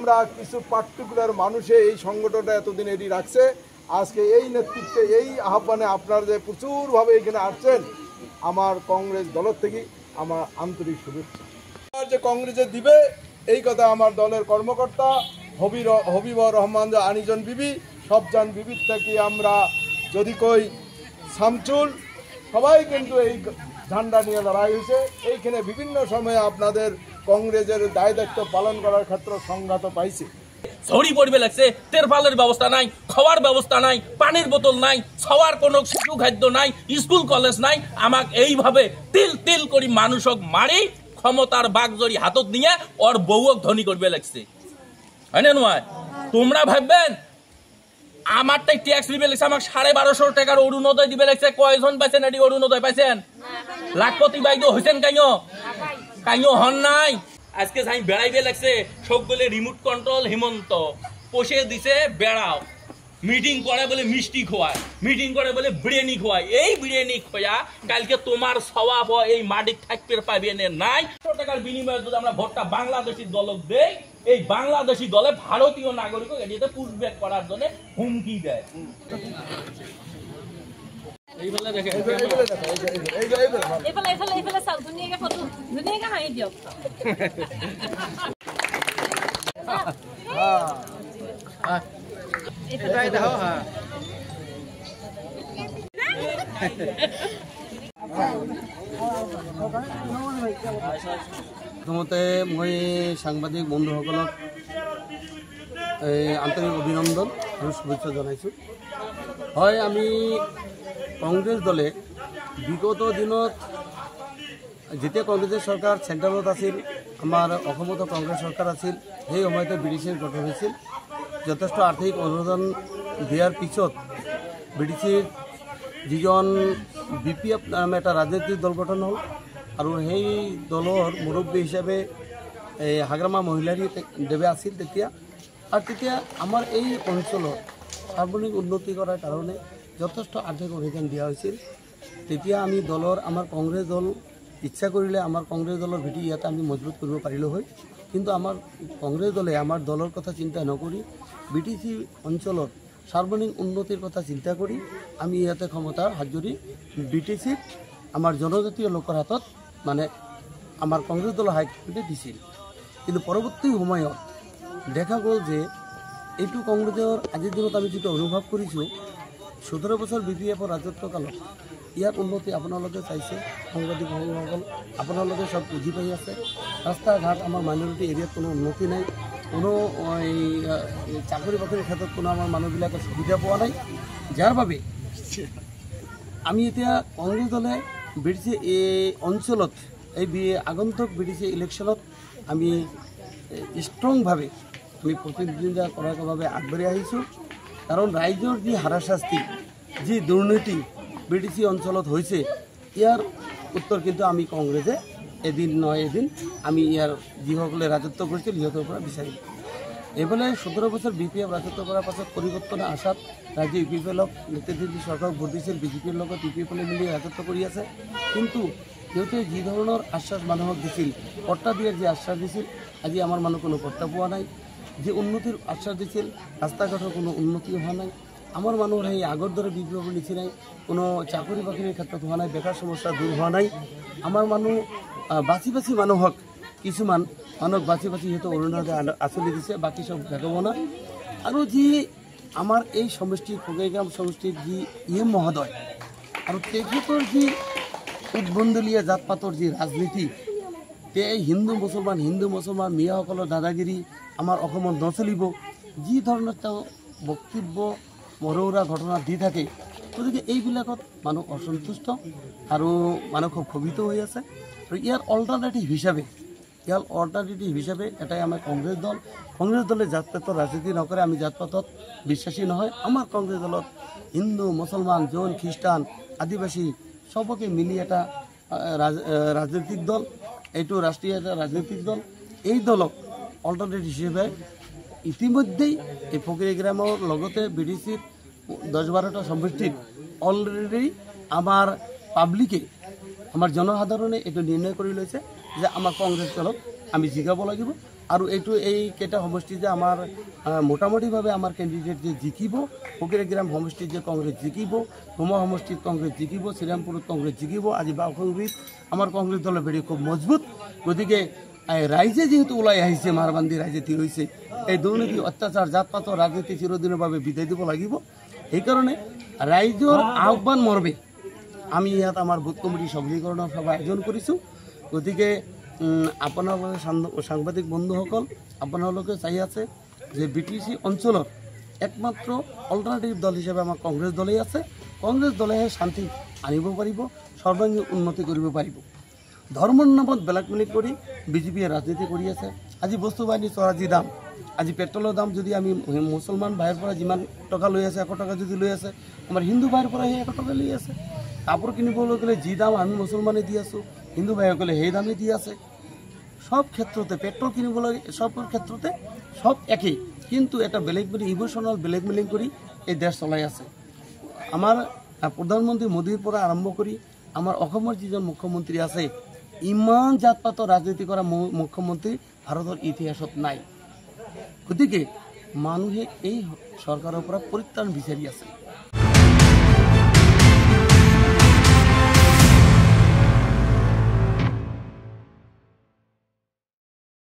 আমরা কিছু পার্টিকুলার মানুষে এই সংগঠনটা এতদিন এটি রাখছে। আজকে এই নেতৃত্বে এই আহ্বানে আপনারা যে প্রচুরভাবে এখানে আসছেন, আমার কংগ্রেস দলের থেকে আমার আন্তরিক শুভেচ্ছা। যে কংগ্রেসে দিবে এই কথা আমার দলের কর্মকর্তা হবিবর রহমান আনিজন বিবি সবজান বিবির থেকে আমরা যদি কই শামচুল সবাই কিন্তু এই ঝান্ডা নিয়ে লড়াই হয়েছে। এইখানে বিভিন্ন সময়ে আপনাদের কংগ্রেসের দায় দায়িত্ব পালন করার ক্ষেত্রে সংঘাত পাইছে। ঝড়ি পড়বে লাগছে, তেরপালের ব্যবস্থা নাই, খাওয়ার ব্যবস্থা নাই, পানির বোতল নাই, খাওয়ার কোনো শিশু খাদ্য নাই, স্কুল কলেজ নাই। আমাক এইভাবে তিল তিল করি মানুষক মারি ক্ষমতার বাগজরি হাতত নিয়ে ওর বউক ধনী করবে লাগছে, হয় না নয়? তোমরা ভাববেন আমারটাই ট্যাক্স দিবে লাগছে, আমাকে 1250 টাকার অরুণোদয় দিবে লাগছে। কয়জন পাইছেন এটি অরুণোদয় পাইছেন? লাখপতি বাইদ হয়েছেন কাইও কাইও হন নাই। আজকে যাই বেড়াইবে লাগছে সবগুলো রিমোট কন্ট্রোল হিমন্ত পোষে দিছে বেড়াও। মিটিং করে বলে মিষ্টি খোয়ায়, মিটিং করে বলে বিরিয়ানি খোয়ায়। এই বিরিয়ানি খোয়া কালকে তোমার স্বভাব এই মাটি থাকতে পাবে নাই। 100 টাকার বিনিময়ে যদি আমরা ভোটটা বাংলাদেশি দলক দেই, এই বাংলাদেশি দলে ভারতীয় নাগরিক এটিতে পুশব্যাক করার জন্য হুমকি দেয়। এইবেলা দেখে এইফালে চাওক, ধুনীয়াকে ফটো ধুনীয়াকে হাঁহি দিয়ক। প্ৰথমতে মই সাংবাদিক বন্ধুসকলক আন্তৰিক অভিনন্দন আৰু শুভেচ্ছা জনাইছোঁ। হয়, আমি কংগ্ৰেছ দলে বিগত দিনত যেতিয়া কংগ্ৰেছৰ চৰকাৰ চেণ্ট্ৰেলত আছিল, আমাৰ অসমতো কংগ্ৰেছ চৰকাৰ আছিল, সেই সময়তে বিডিচিৰ গঠন হৈছিল। যথেষ্ট আৰ্থিক অনুদান দিয়াৰ পিছত বিডিচিৰ যিজন BPF নামে এটা ৰাজনৈতিক দল গঠন হ'ল আৰু সেই দলৰ মুৰব্বী হিচাপে হাগ্ৰামা মহিলাৰী দেৱে আছিল তেতিয়া। আৰু তেতিয়া আমাৰ এই অঞ্চলৰ সাৰ্বজনীন উন্নতি কৰাৰ কাৰণে যথেষ্ট আৰ্থিক অনুদান দিয়া হৈছিল। তেতিয়া আমি দলৰ আমাৰ কংগ্ৰেছ দল ইচ্ছা কৰিলে আমাৰ কংগ্ৰেছ দলৰ ভেটি ইয়াতে আমি মজবুত কৰিব পাৰিলোঁ হয়। কিন্তু আমাৰ কংগ্ৰেছ দলে আমাৰ দলৰ কথা চিন্তা নকৰি BTC অঞ্চলৰ সাৰ্বজনীন উন্নতিৰ কথা চিন্তা কৰি আমি ইয়াতে ক্ষমতাৰ হাত জৰি BTCক আমাৰ জনজাতীয় লোকৰ হাতত মানে আমাৰ কংগ্ৰেছ দলৰ হাইকমাণ্ডে দিছিল। কিন্তু পৰৱৰ্তী সময়ত দেখা গ'ল যে এইটো কংগ্ৰেছৰ আজিৰ দিনত আমি যিটো অনুভৱ কৰিছোঁ, 17 বছৰ BPFৰ ৰাজত্ব কালত ইয়াৰ উন্নতি আপোনালোকে চাইছে, সাংবাদিক ভাইসকল আপোনালোকে সব বুজি পাই আছে। ৰাস্তা ঘাট আমাৰ মাইনৰিটি এৰিয়াত কোনো উন্নতি নাই, কোনো চাকৰি বাকৰিৰ ক্ষেত্ৰত কোনো আমাৰ মানুহবিলাকে সুবিধা পোৱা নাই। যাৰ বাবে আমি এতিয়া কংগ্ৰেছ দলে BTC এই অঞ্চলত এই আগন্তুক BTC ইলেকশ্যনত আমি ষ্ট্ৰংভাৱে আমি প্ৰতিদ্বন্দ্বিতা কৰাৰ বাবে আগবাঢ়ি আহিছোঁ। কাৰণ ৰাইজৰ যি হাৰাশাস্তি, যি দুৰ্নীতি BTC অঞ্চলত হৈছে, ইয়াৰ উত্তৰ কিন্তু আমি কংগ্ৰেছে এদিন নহয় এদিন আমি ইয়াৰ যিসকলে ৰাজত্ব কৰিছিল সিহঁতৰ পৰা বিচাৰিম। এইফালে 17 বছৰ BPF ৰাজত্ব কৰাৰ পাছত পৰিৱৰ্তনৰ আশাত ৰাজ্যে UPPLক নেতৃত্ব চৰকাৰক ভোট দিছিল, BJPৰ লগত UPPলে মিলি ৰাজত্ব কৰি আছে। কিন্তু সিহঁতে যি ধৰণৰ আশ্বাস মানুহক দিছিল, পট্টা দিয়াৰ যি আশ্বাস দিছিল, আজি আমাৰ মানুহ কোনো পট্টা পোৱা নাই। যি উন্নতিৰ আশ্বাস দিছিল, ৰাস্তা ঘাটৰ কোনো উন্নতি হোৱা নাই। আমাৰ মানুহৰ সেই আগৰ দৰে BPFৰ নিচিনাই কোনো চাকৰি বাকৰিৰ ক্ষেত্ৰত হোৱা নাই, বেকাৰ সমস্যা দূৰ হোৱা নাই। আমাৰ মানুহ বাছি বাছি মানুহক কিছুমান মানুহক বাছি বাছি সিহঁতে অৰুণোদয় আঁচনি দিছে, বাকী সব ভেগৱনা। আৰু যি আমাৰ এই সমষ্টিৰ খগেইগাঁও সমষ্টিৰ যি মহোদয় আৰু তেখেতৰ যি উদ্ভণ্ডলীয়া জাত পাতৰ যি ৰাজনীতি, এই হিন্দু মুছলমান মিয়াসকলৰ দাদাগিৰি আমাৰ অসমত নচলিব, যি ধৰণৰ তেওঁ বক্তব্য মৰৌৰা ঘটনা দি থাকে, গতিকে এইবিলাকত মানুহ অসন্তুষ্ট আৰু মানুহ খুব ক্ষোভিত হৈ আছে। আৰু ইয়াৰ অল্টাৰনেটিভ হিচাপে এটাই আমাৰ কংগ্ৰেছ দলে জাতপাতৰ ৰাজনীতি নকৰে, আমি জাতপাতত বিশ্বাসী নহয়। আমাৰ কংগ্ৰেছ দলত হিন্দু মুছলমান জৈন খ্ৰীষ্টান আদিবাসী সবকে মিলি এটা ৰাজনৈতিক দল, এইটো ৰাষ্ট্ৰীয় এটা ৰাজনৈতিক দল। এই দলক অল্টাৰনেটিভ হিচাপে ইতিমধ্যেই এই ফকিৰগ্ৰামৰ লগতে BTCৰ 10-12টা সমষ্টিত অলৰেডি আমাৰ পাব্লিকে আমাৰ জনসাধাৰণে এইটো নিৰ্ণয় কৰি লৈছে যে আমাৰ কংগ্ৰেছ দলক আমি জিকাব লাগিব। আৰু এইকেইটা সমষ্টি যে আমাৰ মোটামুটিভাৱে আমাৰ কেণ্ডিডেট যে জিকিব, ফকিৰাগ্ৰাম সমষ্টিত যে কংগ্ৰেছ জিকিব, ভোমা সমষ্টিত কংগ্ৰেছ জিকিব, শ্ৰীৰামপুৰত কংগ্ৰেছ জিকিব। আজি বাওঁখুংগুৰিত আমাৰ কংগ্ৰেছ দলৰ ভেৰি খুব মজবুত। গতিকে ৰাইজে যিহেতু ওলাই আহিছে, মাৰবান্ধি ৰাইজে থিয় হৈছে, এই দুৰ্নীতি অত্যাচাৰ জাত পাতৰ ৰাজনীতি চিৰদিনৰ বাবে বিদায় দিব লাগিব। সেইকাৰণে ৰাইজৰ আহ্বান মৰ্মে আমি ইয়াত আমাৰ বুথ কমিটি সবলীকৰণৰ সভা আয়োজন কৰিছোঁ। গতিকে আপোনালোকে সাংবাদিক বন্ধুসকল, আপোনালোকে চাই আছে যে BTC অঞ্চলৰ একমাত্ৰ অল্টাৰনেটিভ দল হিচাপে আমাৰ কংগ্ৰেছ দলেই আছে। কংগ্ৰেছ দলেহে শান্তি আনিব পাৰিব, সৰ্বাংগীন উন্নতি কৰিব পাৰিব। ধৰ্মৰ নামত ব্লেকমেইলিং কৰি বিজেপিয়ে ৰাজনীতি কৰি আছে। আজি বস্তু বাহিনী চৰা যি দাম, আজি পেট্ৰলৰ দাম যদি আমি মুছলমান ভাইৰ পৰা যিমান টকা লৈ আছে, 100 টকা যদি লৈ আছে, আমাৰ হিন্দু ভাইৰ পৰা সেই 100 টকা লৈ আছে। কাপোৰ কিনিবলৈ গ'লে যি দাম আমি মুছলমানে দি আছোঁ, হিন্দু ভাইসকলে সেই দামেই দি আছে। সব ক্ষেত্ৰতে পেট্ৰল কিনিবলৈ, সব ক্ষেত্ৰতে সব একেই, কিন্তু এটা ব্লেকমেইলিং, ইমোশ্যনেল ব্লেকমেইলিং কৰি এই দেশ চলাই আছে। আমাৰ প্ৰধানমন্ত্ৰী মোদীৰ পৰা আৰম্ভ কৰি আমাৰ অসমৰ যিজন মুখ্যমন্ত্ৰী আছে, ইমান জাত পাতৰ ৰাজনীতি কৰা মুখ্যমন্ত্ৰী ভাৰতৰ ইতিহাসত নাই। গতিকে মানুহে এই চৰকাৰৰ পৰা পৰিত্ৰাণ বিচাৰি আছে।